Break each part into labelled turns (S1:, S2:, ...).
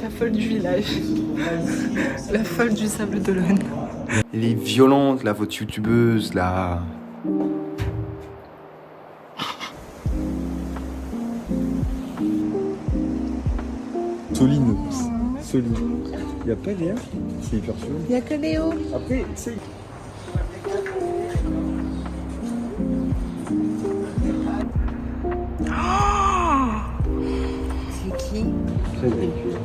S1: La folle du village. La folle du Sable d'Olonne.
S2: Elle est violente, la votre youtubeuse, là. Soline. Soline. Y'a pas Léa? C'est hyper sûr.
S1: Y'a que Léo.
S2: Après, tu sais.
S1: C'est qui?
S2: Très véhicule.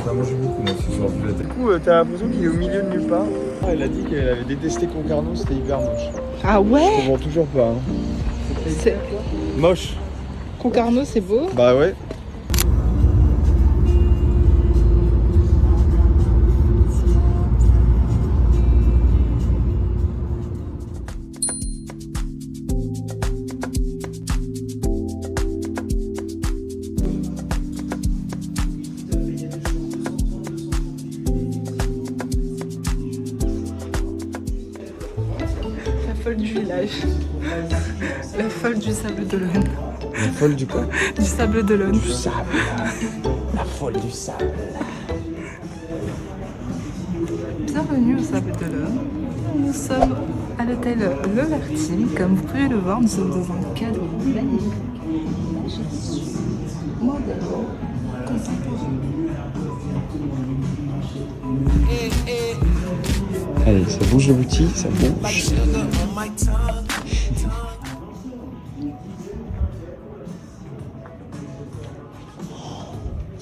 S2: Ça mange beaucoup, moi, ce soir. Du coup, t'as l'impression qu'il est au milieu de nulle part. Elle a dit qu'elle avait détesté Concarneau, c'était hyper moche.
S1: Ah
S2: Je
S1: ouais?
S2: comprends toujours pas. Hein.
S1: C'est...
S2: Moche.
S1: Concarneau, c'est beau.
S2: Bah ouais.
S1: La folle du village. La folle du Sable d'Olonne.
S2: La folle du quoi?
S1: Du Sable d'Olonne.
S2: Du sable. La folle du sable.
S1: Bienvenue au Sable d'Olonne. Nous sommes à l'hôtel Le Vertime. Comme vous pouvez le voir, nous sommes dans un cadre magnifique. Je suis moderne, contemporain.
S2: Allez, ça bouge le bouti, ça bouge.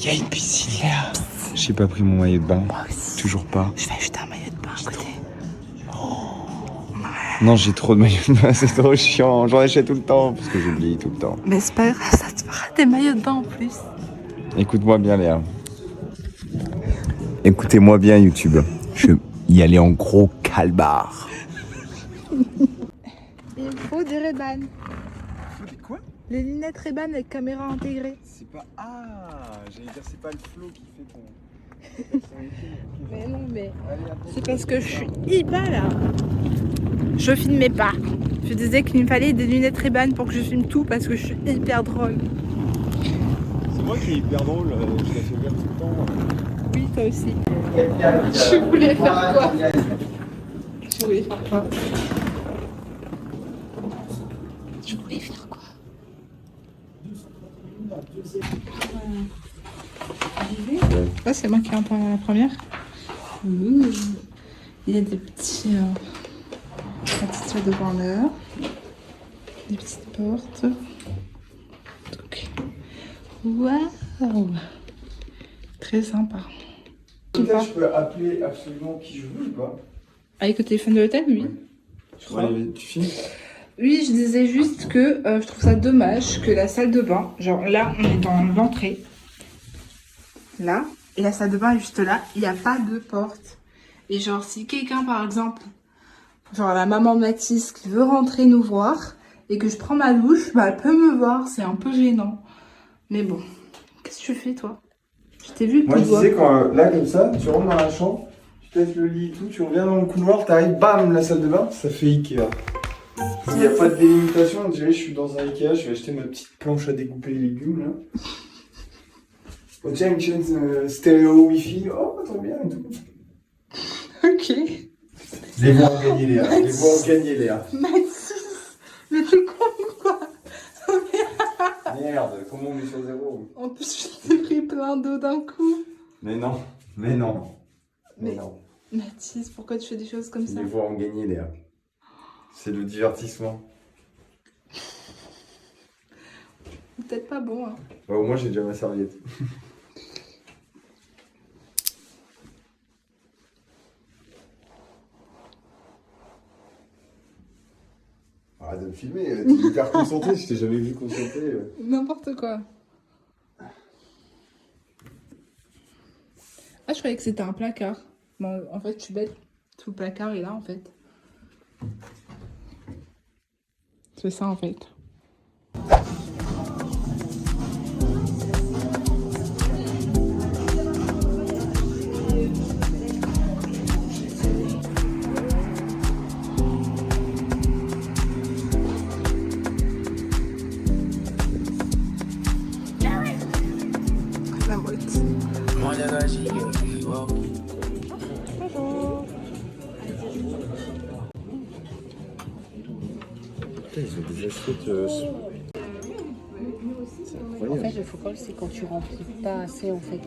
S2: Il y a une piscine là. J'ai pas pris mon maillot de bain.
S1: Moi aussi.
S2: Toujours pas.
S1: Je vais acheter un maillot de bain à côté.
S2: Non, j'ai trop de maillots de bain, c'est trop chiant. J'en achète tout le temps parce que j'oublie tout le temps.
S1: Mais c'est pas grave, ça te fera des maillots de bain en plus.
S2: Écoute-moi bien, Léa. Écoutez-moi bien, YouTube. Je vais y aller en gros calbar.
S1: Il faut des Ray-Ban.
S2: Quoi?
S1: Les lunettes Ray-Ban avec caméra intégrée.
S2: C'est pas. Ah, j'allais dire, c'est pas le flow qui fait ton.
S1: Mais non, mais c'est parce que je suis hyper là. Je filmais pas. Je disais qu'il me fallait des lunettes Ray-Ban pour que je filme tout parce que je suis hyper drôle.
S2: C'est moi qui est hyper drôle, je la fais bien tout le temps.
S1: Oui, toi aussi. Tu voulais faire quoi? Tu voulais faire quoi? Tu voulais faire quoi? Ah, c'est moi qui en parle à la première. Ouh. Il y a des petits petites de branleurs, des petites portes. Donc, waouh, très sympa.
S2: Là, je peux appeler absolument qui je veux ou pas?
S1: Avec le téléphone de l'hôtel, oui. Je crois.
S2: Ouais, tu filmes?
S1: Oui, je disais juste que je trouve ça dommage que la salle de bain, genre là, on est dans l'entrée, là, et la salle de bain est juste là, il n'y a pas de porte. Et genre, si quelqu'un, par exemple, genre la maman de Mathis qui veut rentrer nous voir, et que je prends ma douche, bah elle peut me voir, c'est un peu gênant. Mais bon, qu'est-ce que tu fais, toi? Je t'ai vu,
S2: Moi, je disais, quand là, comme ça, tu rentres dans la chambre, tu pètes le lit et tout, tu reviens dans le couloir, t'arrives, bam, la salle de bain, ça fait Ikea. Il n'y a pas de délimitation, on dirait je suis dans un Ikea, je vais acheter ma petite planche à découper les légumes là. Oh tiens, une chaîne stéréo wifi, oh trop bien et tout.
S1: Ok.
S2: Les voix ont gagné Léa, les voix ont gagné Léa.
S1: Mathis, mais t'es con ou quoi?
S2: Merde, comment on met sur zéro?
S1: En plus, je t'ai pris plein d'eau d'un coup.
S2: Mais non, mais non, mais
S1: Mais-
S2: non.
S1: Mathis, pourquoi tu fais des choses comme ça?
S2: Les voix ont gagné Léa. C'est le divertissement.
S1: Peut-être pas bon, hein.
S2: Bah, au moins j'ai déjà ma serviette. Arrête de me filmer, t'es hyper concentré, je t'ai jamais vu concentré.
S1: N'importe quoi. Ah, je croyais que c'était un placard. Bon, en fait, je suis bête. Tout le placard est là, en fait. C'est ça, en fait. chouette.
S2: Putain, ils ont des assiettes.
S3: En fait, le focal, c'est quand tu remplis pas assez, en fait.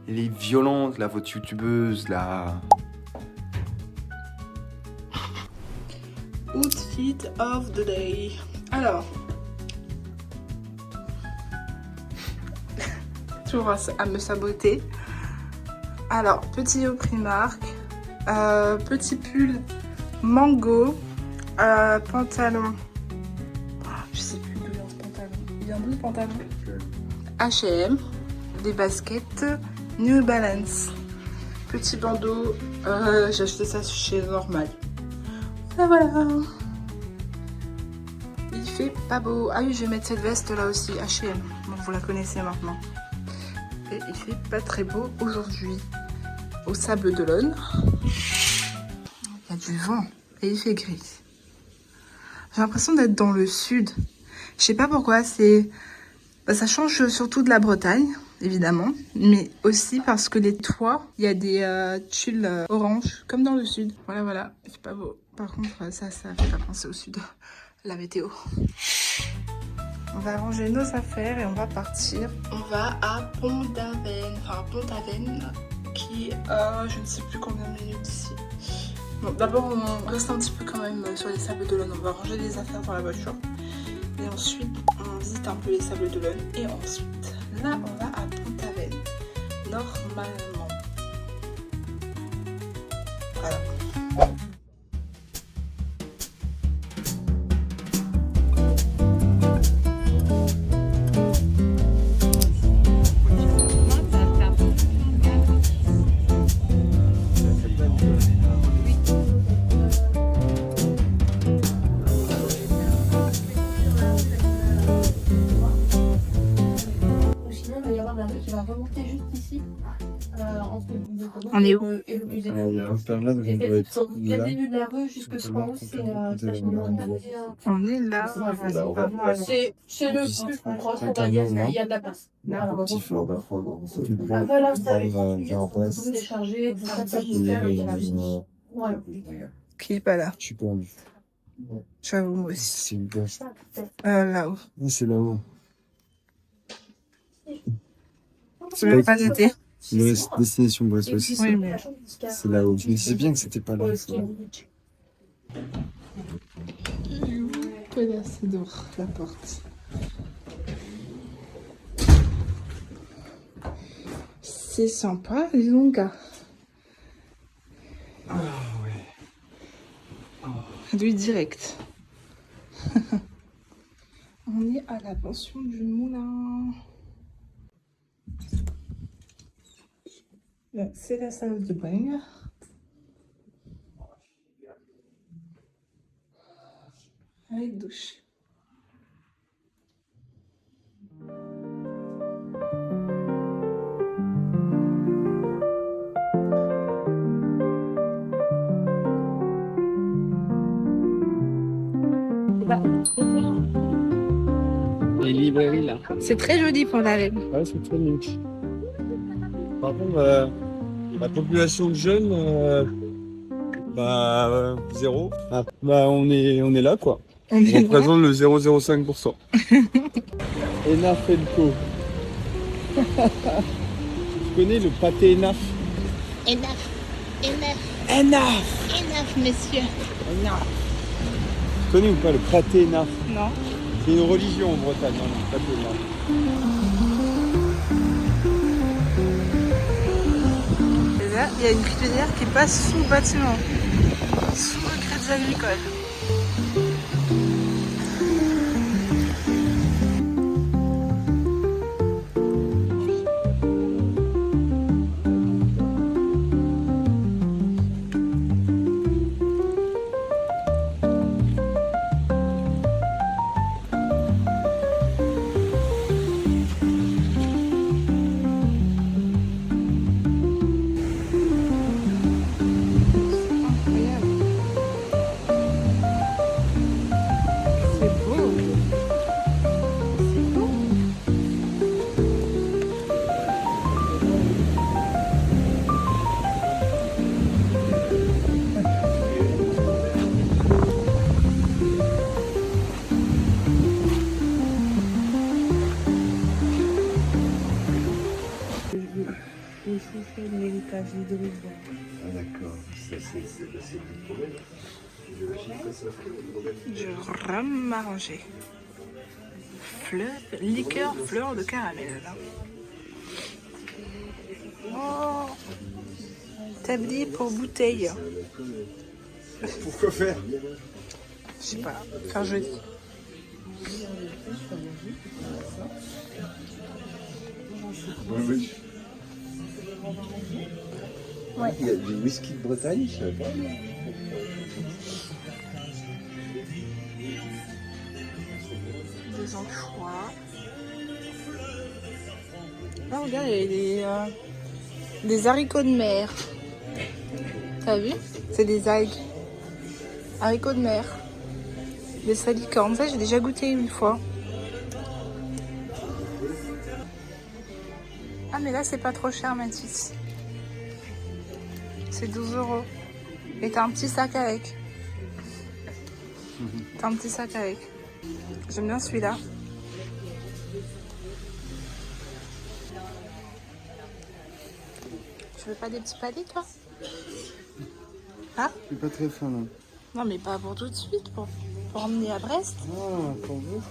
S2: Elle est violente, la votre youtubeuse, là.
S1: Outfit of the day. Alors. Toujours à me saboter. Alors, petit au Primark. Petit pull mango. Pantalon. Je sais plus d'où vient ce pantalon. Il vient d'où ce pantalon? H&M. Des baskets. New Balance. Petit bandeau. J'ai acheté ça chez Normal. Et voilà. Il fait pas beau. Ah oui, je vais mettre cette veste là aussi, H&M. Bon, vous la connaissez maintenant. Et il fait pas très beau aujourd'hui. Au Sable d'Olonne. Il y a du vent et il fait gris. J'ai l'impression d'être dans le sud. Je sais pas pourquoi, c'est... ça change surtout de la Bretagne, évidemment. Mais aussi parce que les toits, il y a des tulles oranges, comme dans le sud. Voilà, voilà. C'est pas beau. Par contre, ça fait pas penser au sud. La météo. On va ranger nos affaires et on va partir. On va à Pont-d'Aven. Enfin, Pont-d'Aven, qui est à je ne sais plus combien de minutes d'ici. Bon, d'abord, on reste un petit peu quand même sur les Sables d'Olonne. On va ranger les affaires dans la voiture. Et ensuite, on visite un peu les Sables d'Olonne. Et ensuite, là, on va à Pont-d'Aven. Normalement. Voilà. On est où?
S2: Il y a un père là, donc on doit être là.
S3: début de la rue jusque sur haut, c'est
S1: On est là.
S3: c'est le plus proche, on va dire, il y a de la place.
S2: Petit fleur d'afro.
S3: Voilà, ça vous décharger, ça faire, il y a la
S1: Qui est pas là?
S2: Je suis perdu.
S1: J'avoue, moi aussi.
S2: C'est une place.
S1: Là-haut.
S2: Oui, c'est là-haut.
S1: Tu veux pas été?
S2: Il reste destination Brest aussi.
S1: Oui, mais...
S2: C'est là-haut. Je me disais bien que c'était pas là.
S1: Voilà, c'est dehors, la porte. C'est sympa, les longs gars.
S2: Ah ouais.
S1: Lui direct. On est à la pension du moulin. Là, c'est la salle de bain. Avec douche.
S4: Les librairies là.
S1: C'est très joli pour la laine.
S4: Ouais, c'est très mignon. Par contre, la population de jeunes, zéro. Ah, on est là quoi.
S1: On
S4: On
S1: est là.
S4: représente le 0,05%. Enaf Co. Tu connais le pâté Enaf?
S5: Enough,
S1: Enough.
S5: enough, monsieur.
S1: Enough.
S4: Tu connais ou pas le pâté Enaf?
S1: Non.
S4: C'est une religion en Bretagne, hein, le pâté Enaf.
S1: Et là, il y a une rivière qui passe sous le bâtiment. Sous le crédit agricole.
S3: page de rue.
S4: Ah d'accord, ça c'est le problème. J'imagine que ça fait le problème.
S1: Du rhum arrangé. Liqueur fleur de caramel. Oh, tablier pour bouteille.
S2: Pourquoi faire?
S1: Je sais pas, faire joli.
S2: Oui.
S1: Ouais.
S4: Il y a du whisky de Bretagne, je savais pas.
S1: Des anchois. Ah, regarde, il y a des haricots de mer. T'as vu? C'est des algues. Haricots de mer. Des salicornes. Ça, j'ai déjà goûté une fois. Ah, mais là, c'est pas trop cher, Mathis. C'est 12 €. Et t'as un petit sac avec. T'as un petit sac avec. J'aime bien celui-là. Tu veux pas des petits palais, toi? Ah?
S2: Je suis pas très fin là.
S1: Non, mais pas pour tout de suite, pour emmener à Brest.
S2: Ah, pour vous?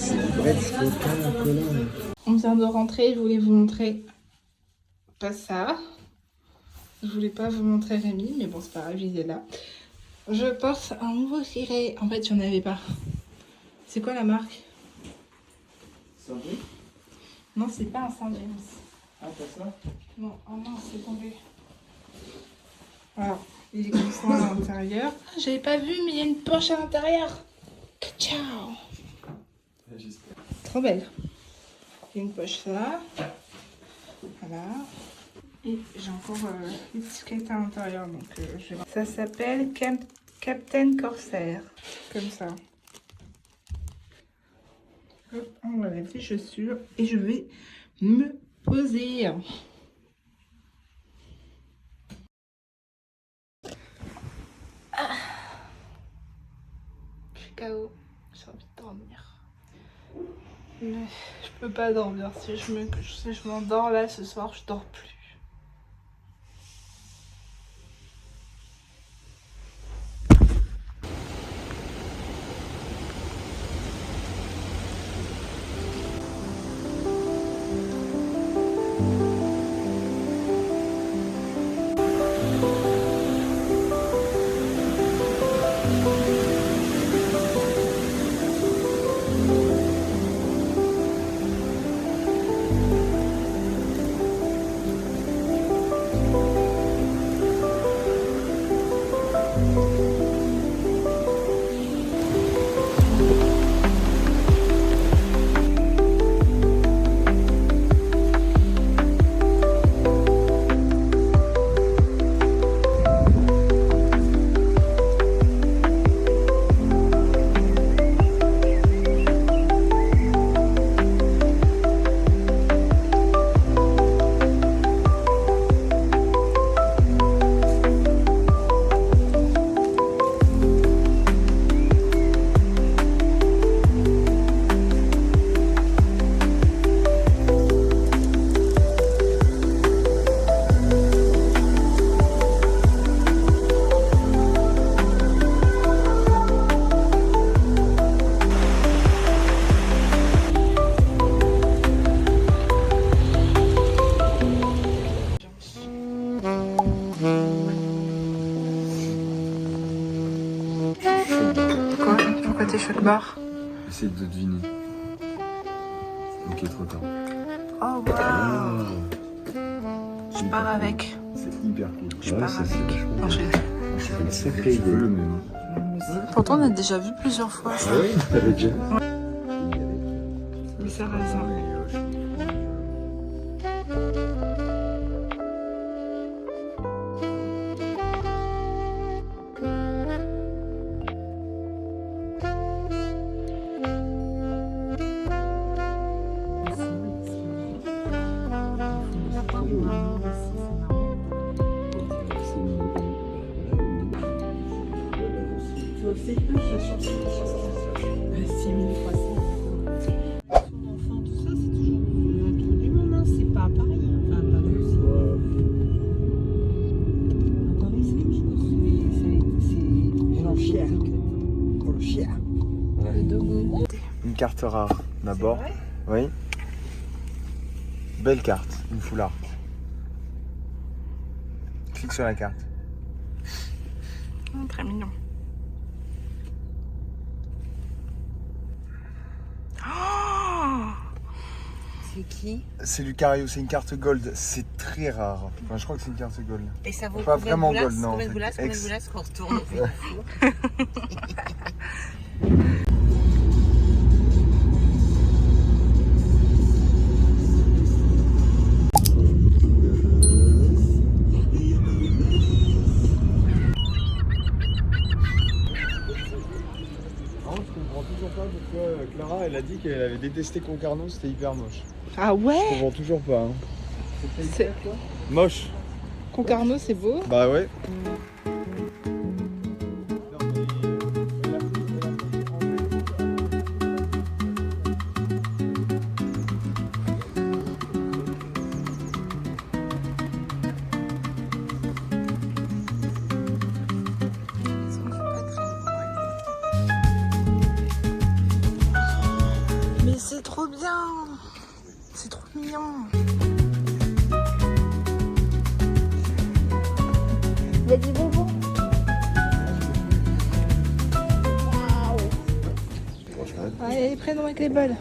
S4: C'est du Brest local, collant.
S1: On vient de rentrer, je voulais vous montrer pas ça. Je voulais pas vous montrer Rémi, mais bon, c'est pas grave, il est là. Je porte un nouveau ciré. En fait, il n'y en avait pas. C'est quoi la marque?
S2: Saint-Denis?
S1: Non, c'est pas un Saint-James.
S2: Ah, pas ça?
S1: Non, oh non, c'est tombé. Voilà, il est comme ça à l'intérieur. Ah, j'avais pas vu, mais il y a une poche à l'intérieur. Ciao!
S2: J'espère.
S1: Trop belle. Il y a une poche là. Voilà. Et j'ai encore l'étiquette à l'intérieur. Donc, ça s'appelle Captain Corsair. Comme ça. Hop, on enlève les chaussures et je vais me poser. Ah. Je suis KO. J'ai envie de dormir. Mais je peux pas dormir. Si je m'endors là ce soir, je dors plus. Côté choc bar.
S2: Essaye de deviner. Ok, trop tard.
S1: Oh waouh! Je pars avec.
S2: C'est hyper cool.
S1: Je pars avec. Non, je...
S4: C'est une sacrée
S2: Je
S4: idée.
S2: veux le même.
S1: Pourtant, on a déjà vu plusieurs fois ça.
S4: Ah oui, t'avais déjà vu.
S1: Mais ça raisin.
S3: fait la chance. 6300. Son enfant, tout ça, c'est toujours le tour du monde, hein. C'est pas à Paris. Enfin, à Paris aussi. À Paris, c'est quelque chose. C'est Colochia.
S2: Une carte rare, d'abord. Oui. Belle carte, une foulard. Clique sur la carte.
S1: Très mignon.
S3: C'est qui?
S2: C'est Lucario, c'est une carte gold, c'est très rare. Enfin, je crois que c'est une carte gold.
S3: Et ça vaut
S2: Pas
S3: combien
S2: vraiment
S3: de
S2: gold,
S3: boulasses?
S2: non,
S3: Combien de
S2: c'est
S3: boulasses? Combien de
S2: ex.
S3: boulasses qu'on retourne?
S2: Je comprends toujours pas pourquoi Clara elle a dit qu'elle avait détesté Concarneau, c'était hyper moche.
S1: Ah
S2: Je
S1: ouais.
S2: comprends toujours pas. Hein.
S1: C'est...
S2: Moche.
S1: Concarneau, c'est beau.
S2: Bah ouais.
S1: Mais c'est trop bien. C'est trop mignon. Il y a des bonbons. Ah, il y a des prénoms avec les bols.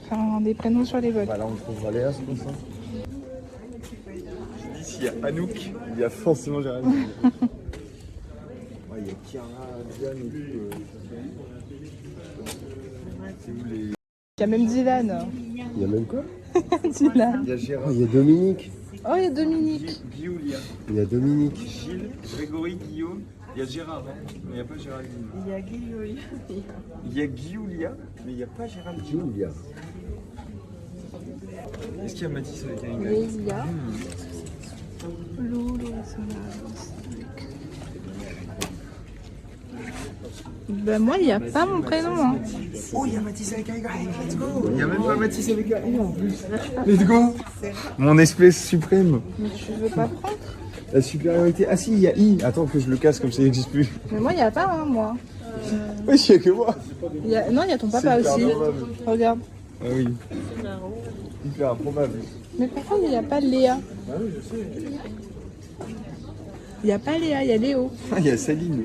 S1: Enfin, des prénoms sur les bols.
S2: Bah là on trouvera Léa, c'est pour ça. Je dis s'il y a Anouk, il y a forcément Géraldine. Ouais, il y a Chiara, Diane et tout. C'est où les...
S1: Il y a même Dylan.
S2: Il y a même quoi?
S1: Dylan.
S2: Il y a Gérard.
S6: Il y a Dominique.
S1: Oh, il y a Dominique.
S2: Guillaume, Lia.
S6: Il y a Dominique.
S2: Gilles, Grégory, Guillaume. Il y a Gérard, hein, mais il n'y a pas Géraldine.
S3: Il y a Guillaume.
S2: Il y a Guillaume, Lia, mais il n'y a pas Géraldine.
S6: Julia.
S2: Est-ce qu'il y a Mathis avec un Y?
S1: Oui, il y a. Loulou, ben moi, il n'y a pas mon prénom. Hein.
S2: Oh, il y a Mathis avec un Y, let's go! Il n'y a même pas Mathis avec un I en plus. Let's go! Mon espèce suprême.
S1: Mais tu veux pas prendre?
S2: La supériorité. Ah si, il y a I. Attends que je le casse comme ça il n'existe plus.
S1: Mais moi, il n'y a pas, hein, moi.
S2: Oui, il n'y a que moi.
S1: Non, il y a ton papa
S2: C'est hyper
S1: aussi.
S2: improbable.
S1: Regarde.
S2: Ah oui. Hyper improbable.
S1: Mais pourquoi il n'y a pas Léa?
S2: Ah oui, je sais.
S1: Il n'y a pas Léa, il y a Léo.
S2: Ah, il y a Saline.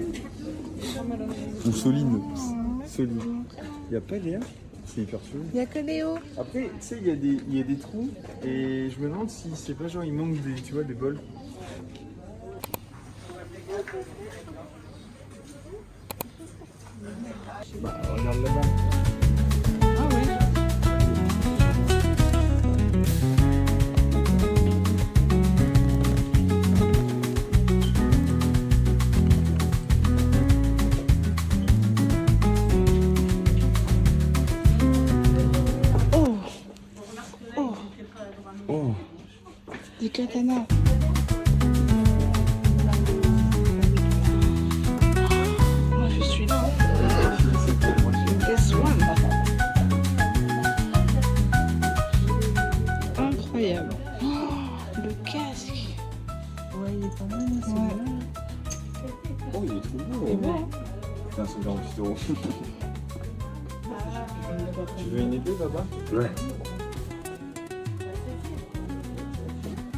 S2: Ou Soline. Soline. Il n'y a pas Léa? C'est hyper chelou.
S1: Il n'y a que Léo.
S2: Après, tu sais, il y a des trous et je me demande si c'est pas genre il manque des, tu vois, des bols. Bah, regarde là-bas.
S1: Ah ouais. Oh. Oh.
S2: Oh.
S1: Des katanas. Moi, je suis là. This one. Incroyable. Oh, le casque.
S3: Ouais, il est pas mal.
S2: Oh, il est trop beau.
S1: C'est beau.
S2: Putain, c'est 48 €. Tu veux une épée, papa?
S6: Ouais.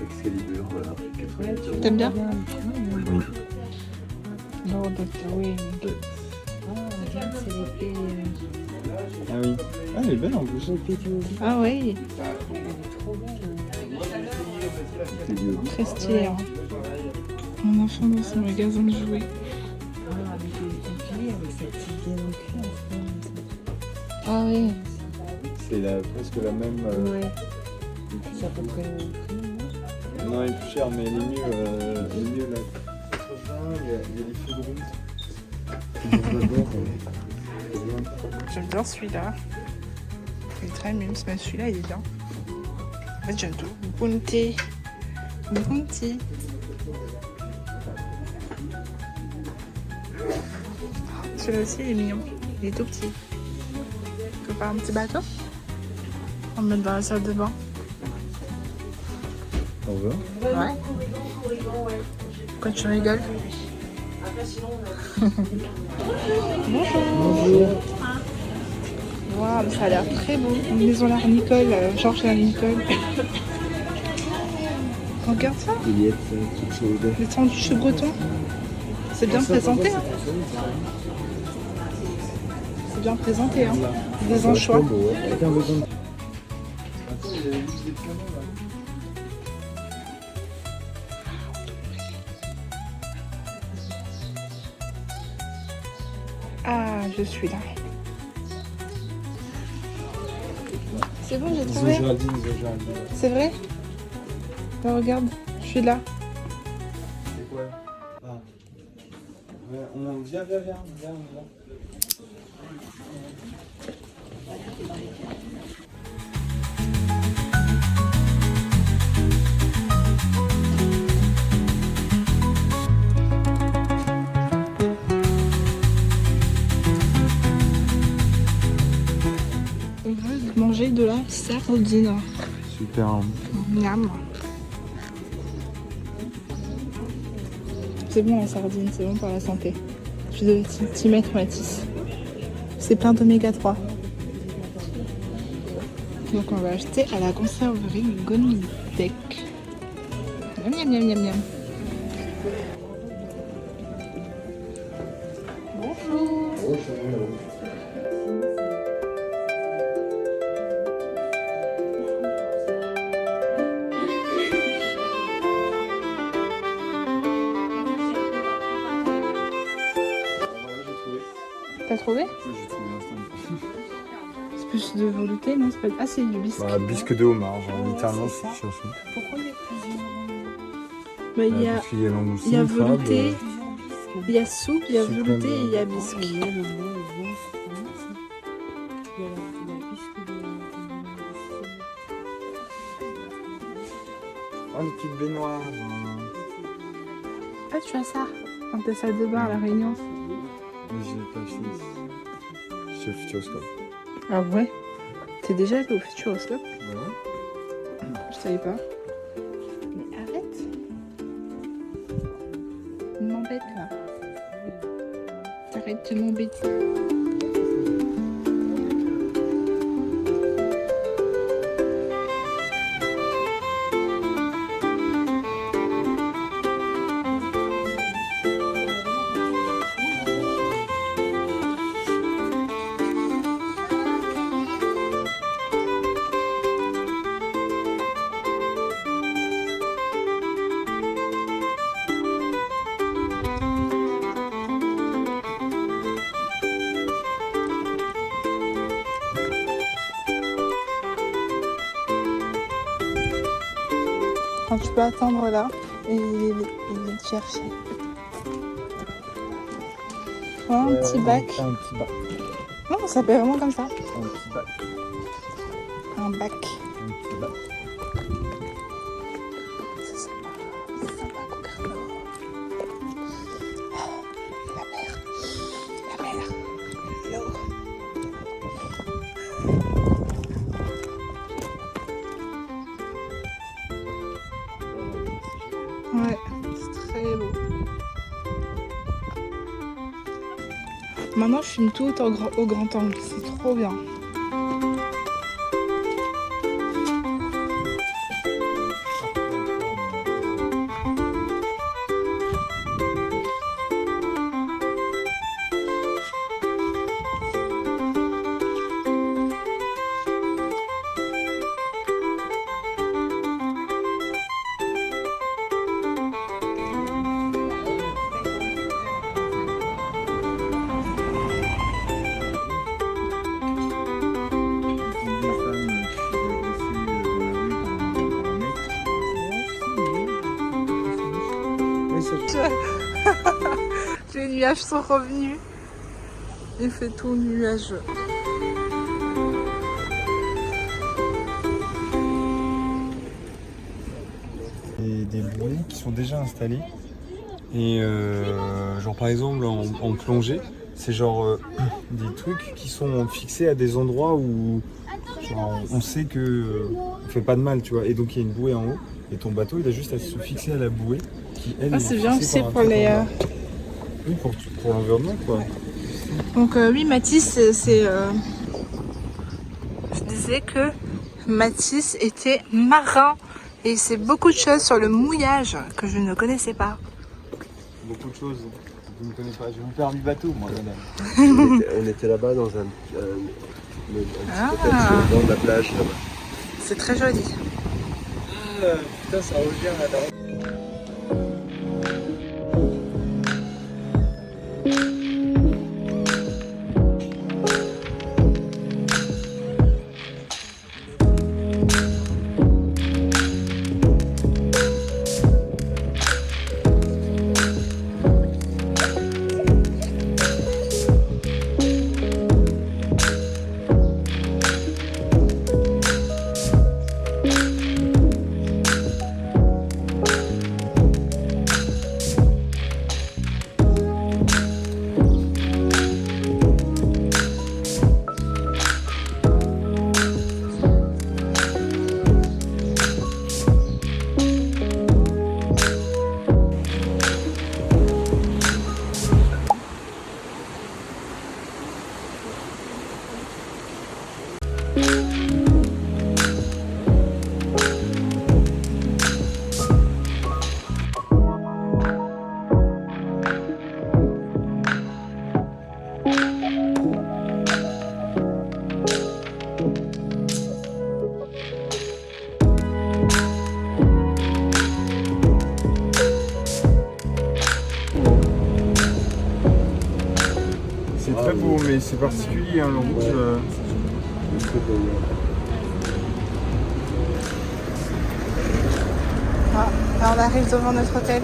S6: Excalibur, voilà. 88 €.
S1: T'aimes bien?
S6: Oui.
S1: Lord of the Ring.
S3: Regarde, c'est l'épée.
S2: Ah oui. Ah, elle est belle en plus.
S1: Ah oui,
S6: C'est vieux.
S1: très stylé. Hein. Mon enfant dans son magasin de jouets.
S3: Avec les pieds, avec cette petite gaine en cuir.
S1: Ah oui.
S2: C'est presque la même.
S3: Ouais.
S2: et puis-
S3: C'est à peu près le prix, non?
S2: Non, elle est plus chère, mais elle est mieux là. 80, il y a des feux de route.
S1: J'aime bien celui-là. Il est très mime, mais celui-là il est bien. En fait, j'aime tout. Bounty. Bounty. Celui-là aussi, il est mignon. Il est tout petit. Tu veux faire un petit bateau? On va le mettre dans la salle de bain.
S2: On veut.
S1: Ouais. Pourquoi tu rigoles?
S2: Bonjour.
S1: Waouh, ça a l'air très beau. Une maison Larnicole, Georges Larnicole. Regarde ça,
S6: Juliette, toute chaude.
S1: les sandwichs bretons. C'est bien présenté, hein. C'est bien présenté, hein. Des anchois.
S6: Avec un besoin de...
S1: Ah, je suis là. C'est bon, j'ai trouvé. C'est vrai? Bah, regarde, je suis là.
S2: C'est quoi? Ah. Ouais, on vient.
S1: On va manger de la sardine.
S2: Super.
S1: Miam. C'est bon la sardine, c'est bon pour la santé. Je devais t'y mettre, Mathis. C'est plein d'oméga 3. Donc on va acheter à la conserverie Gonitech. Miam miam miam miam miam. Bonjour. T'as trouvé?
S2: J'ai trouvé l'instant.
S1: C'est plus de velouté, non? C'est pas... Ah, c'est du biscuit.
S2: Bah, bisque de homard, genre littéralement
S1: c'est ça.
S2: c'est sur ça.
S1: Pourquoi il y a plusieurs? Bah, il y a,
S2: Parce qu'il y a l'angoustine,
S1: il y a
S2: crabe,
S1: velouté, il y a soupe, il y a
S2: sucre,
S1: velouté et il y a biscuit.
S3: Il y a le blanc, il y a la biscuit de...
S2: Oh, une petite baignoire.
S1: Ah, tu as ça dans ta salle de bain à La Réunion.
S2: Mais j'ai pas acheté ici. Je suis au Futuroscope.
S1: Ah ouais? T'es déjà allé au Futuroscope?
S2: Ouais.
S1: Je savais pas. Mais arrête! Tu m'embêtes là. T'arrêtes de m'embêter. Enfin, tu peux attendre là et il vient te chercher. Oh, un petit bac.
S2: Un petit bac.
S1: Non, ça s'appelle vraiment comme ça.
S2: Un petit bac.
S1: Un bac.
S2: Un petit bac.
S1: C'est sympa. C'est sympa, regarde. Oh, la mer. La mer. L'eau. Ouais, c'est très beau. Maintenant, je filme tout au grand angle. C'est trop bien. Les nuages sont revenus. Il fait tout nuageux.
S2: Des bouées qui sont déjà installées. Et genre par exemple en plongée, c'est genre des trucs qui sont fixés à des endroits où genre, on sait que on fait pas de mal, tu vois. Et donc il y a une bouée en haut et ton bateau il a juste à se fixer à la bouée qui elle
S1: Ah,
S2: est
S1: c'est bien
S2: fixée
S1: aussi
S2: par un
S1: pour
S2: truc
S1: les.
S2: en bas. Oui, pour l'environnement quoi.
S1: Donc oui, Mathis, je disais que Mathis était marin et il sait beaucoup de choses sur le mouillage que je ne connaissais pas.
S2: Beaucoup de choses. Je ne connais pas. J'ai mon permis bateau moi madame.
S4: On était là-bas dans un petit hôtel sur le bord de la plage là-bas.
S1: C'est très joli.
S2: Putain ça revient là. C'est très beau mais c'est particulier hein, le rouge.
S1: Ah, là on arrive devant notre hôtel.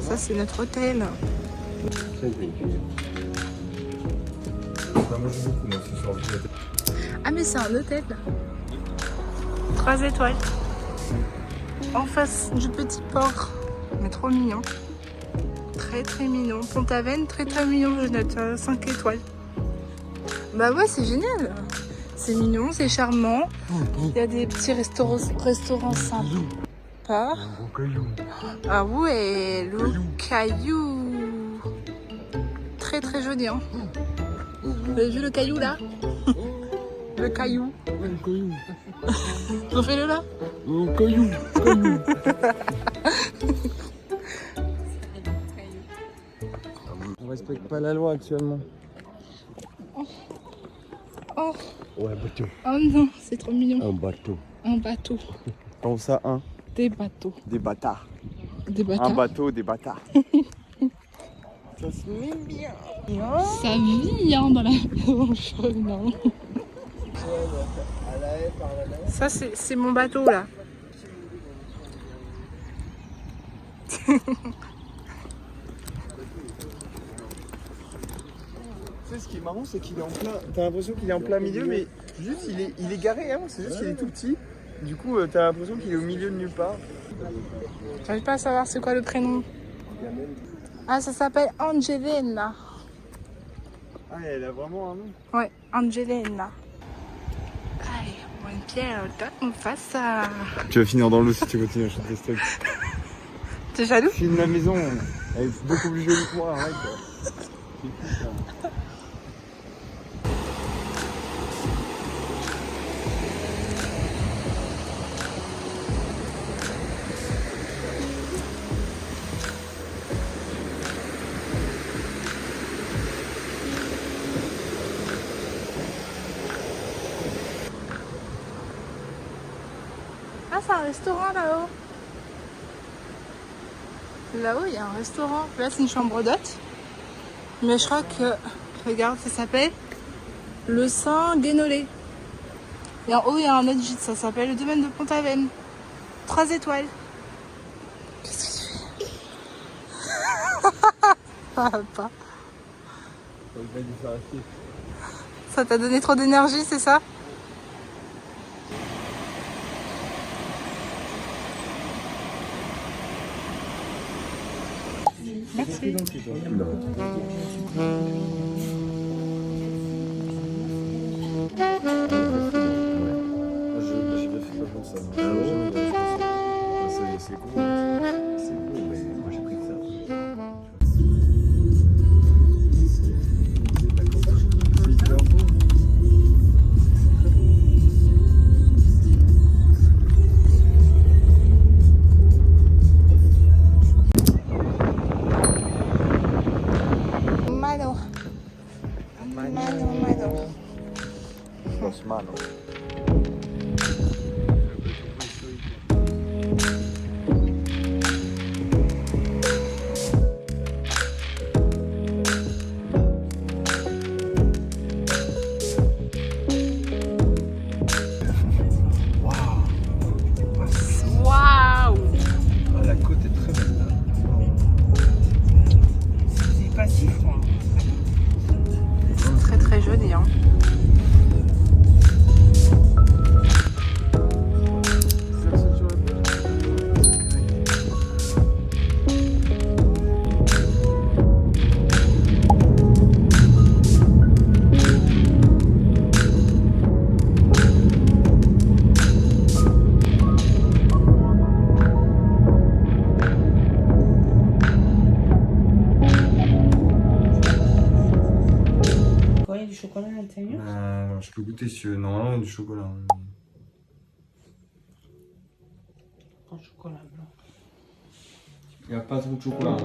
S1: Ça c'est notre hôtel.
S2: Moi j'ai beaucoup moi ce soir.
S1: Ah mais c'est un hôtel. 3 étoiles. En face du petit port. Mais trop mignon. Très très mignon. Pont-Aven, très très mignon. Je note 5 étoiles. Bah ouais, c'est génial. C'est mignon, c'est charmant. Il y a des petits restaurants sympas. Ah ouais, le caillou. Très très joli. Hein. Vous avez vu le caillou là? Le caillou. Refais-le là.
S2: Caillou. On respecte pas la loi actuellement.
S1: Oh,
S4: Ouais, bateau.
S1: oh non, c'est trop mignon.
S4: Un bateau.
S1: Un bateau.
S2: Comme ça, un.
S1: Des bateaux.
S2: Des bâtards.
S1: Des bateaux.
S2: Un bateau, des bâtards. Ça se met bien.
S1: Ça vient dans la maison non. Ça, c'est mon bateau là.
S2: Tu sais, ce qui est marrant, c'est qu'il est en plein. T'as l'impression qu'il est en plein milieu, mais juste il est garé, hein. C'est juste qu'il est tout petit. Du coup, t'as l'impression qu'il est au milieu de nulle part.
S1: J'arrive pas à savoir c'est quoi le prénom. Ah, ça s'appelle Angelina.
S2: Ah, elle a vraiment un nom.
S1: Ouais, Angelina. Allez, bonne pierre, on fasse ça.
S2: Tu vas finir dans l'eau si tu continues à acheter des stocks.
S1: T'es jaloux?
S2: Filme la maison, elle est beaucoup plus jolie que moi, arrête. C'est fou, ça.
S1: Ah, c'est un restaurant là-haut. Là-haut, il y a un restaurant. Là, c'est une chambre d'hôte. Mais je crois que, regarde, ça s'appelle le Saint-Guénolé. Et en haut, il y a un autre gîte. Ça s'appelle le domaine de Pont-Aven. 3 étoiles. Qu'est-ce que tu fais? Parle pas. Ça t'a donné trop d'énergie, c'est ça? Merci.
S2: J'ai bien fait pas pour ça.
S4: Ah ouais. C'est cool. C'est cool, mais moi j'ai pris que ça.
S1: Mano.
S2: Los manos.
S1: Waouh.
S2: La côte est très belle là.
S1: C'est pas si froid. C'est très très joli. Hein.
S3: Quoi, il y a du chocolat à l'intérieur?
S2: Je peux goûter si tu veux. Normalement, il y a du chocolat.
S3: Un chocolat blanc.
S2: Il n'y a pas trop de chocolat.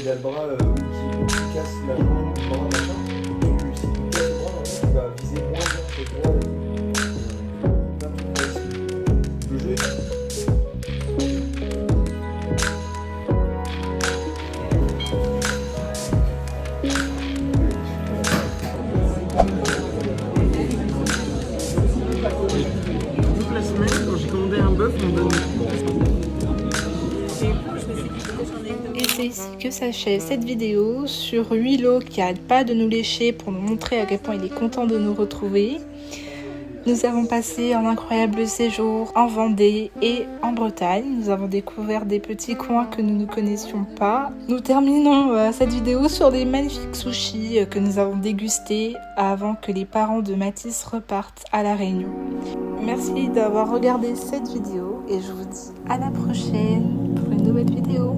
S2: Il a le bras qui casse la jambe, le bras machin. Si tu casses le bras, tu vas viser moins bien que toi. Le jeu est...
S6: Toute la semaine, quand j'ai commandé un bœuf, on me donne.
S1: Et c'est ici que s'achève cette vidéo sur Willow qui arrête pas de nous lécher pour nous montrer à quel point il est content de nous retrouver. Nous avons passé un incroyable séjour en Vendée et en Bretagne. Nous avons découvert des petits coins que nous ne connaissions pas. Nous terminons cette vidéo sur des magnifiques sushis que nous avons dégustés avant que les parents de Mathis repartent à La Réunion. Merci d'avoir regardé cette vidéo et je vous dis à la prochaine pour une nouvelle vidéo.